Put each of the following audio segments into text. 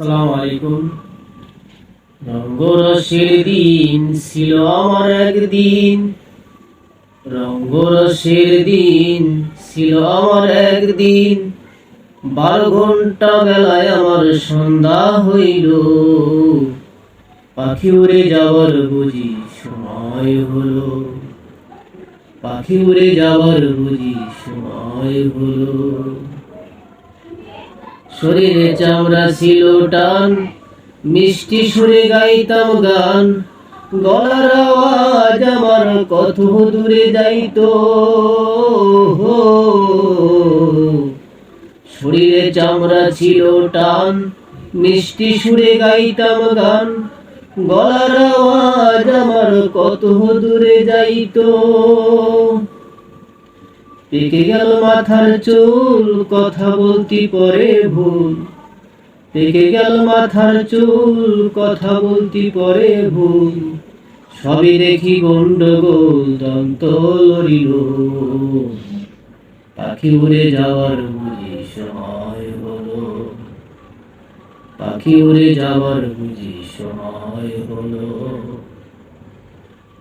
আসসালামু আলাইকুম। রঙ্গরসের দিন ছিল আমার একদিন, রঙ্গরসের দিন ছিল আমার একদিন। 12 ঘন্টা বেলায় আমার সন্ধ্যা হইল, পাখি উড়ে যাওয়ার বুঝি সময় হলো, পাখি উড়ে যাওয়ার বুঝি সময় হলো। শরীরে চামড়া ছিল টান, মিষ্টি সুরে গাইতাম গান, গলার আওয়াজ আমার কত দূরে যাইতো। শরীরে চামড়া ছিল টান, মিষ্টি সুরে গাইতাম গান, গলার আওয়াজ আমার কত দূরে যাইতো। পেকে গেল মাথার চুল, কথা বলতে পরে ভুল, পেকে গেল মাথার চুল, কথা বলতে পরে ভুল। সবই দেখি গন্ডগোল, দন্ত লড়িল, পাখি উড়ে যাওয়ার বুঝি সময় হলো, পাখি উড়ে যাওয়ার বুঝি সময় হলো।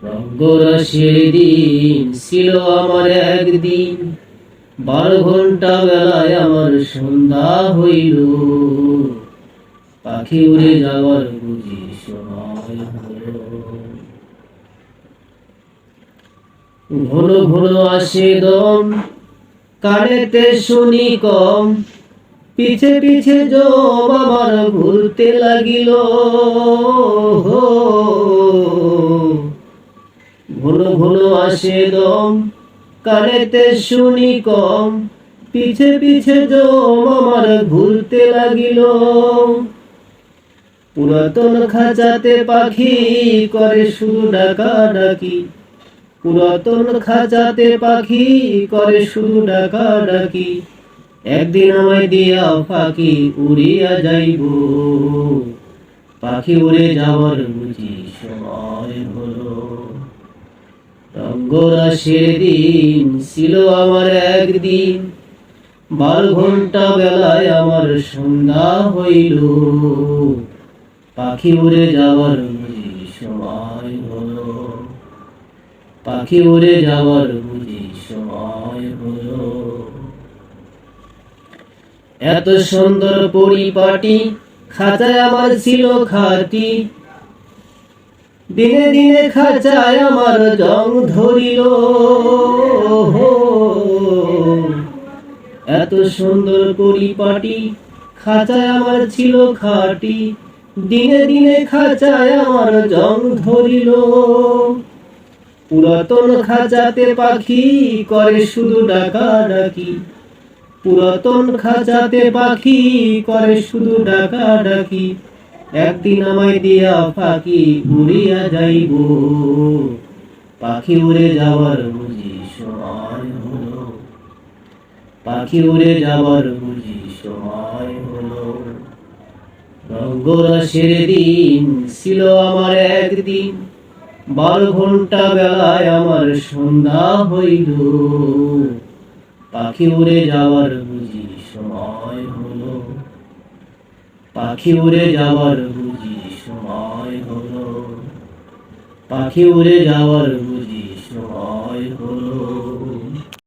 রঙ্গরসের দিন ছিল আমার একদিন, 12 ঘন্টা বেলায় আমার সন্ধ্যা হইল, পাখি উড়ে যাওয়ার বুঝি সময় হলো। ঘন ঘন আসে দম, কানেতে শুনি কম, পিছে পিছে জম আমার ঘুরতে লাগিল। ঘন ঘন আসে দম, কানেতে শুনি কম, পিছে পিছে জম আমার ঘুরতে লাগিল। পুরাতন খাঁচাতে পাখি করে শুধু ডাকাডাকি, পুরাতন খাঁচাতে পাখি করে শুধু ডাকাডাকি। একদিন আমায় দিয়া পাখি উড়িয়া যাইব, পাখি উড়ে যাওয়ার বুঝি সময় হলো। রঙ্গরসের দিন ছিল আমার একদিন, 12 ঘন্টা বেলায় আমার সন্ধ্যা হইল, পাখি উড়ে যাওয়ার বুঝি সময় হলো, পাখি উড়ে যাওয়ার বুঝি সময় হলো। এত সুন্দর পরিপাটি খাঁচায় আমার ছিল খাঁটি, দিনে দিনে খাঁচায় আমার জং ধরিল। এত সুন্দর পরিপাটি খাঁচায় আমার ছিল খাঁটি, দিনে দিনে খাঁচায় আমার জং ধরিল। পুরাতন খাঁচাতে পাখি করে শুধু ডাকাডাকি, পুরাতন খাঁচাতে পাখি করে শুধু ডাকাডাকি। একদিন আমায় দিয়া পাখি উড়িয়া যাইব, পাখি উড়ে যাওয়ার বুঝি সময় হলো, পাখি উড়ে যাওয়ার বুঝি সময় হলো। রঙ্গরসের দিন ছিল আমার একদিন, 12 ঘন্টা বেলায় আমার সন্ধ্যা হইল, পাখি উড়ে যাওয়ার বুঝি সময় হলো, পাখি উড়ে যাওয়ার বুঝি সময় হলো, পাখি উড়ে যাওয়ার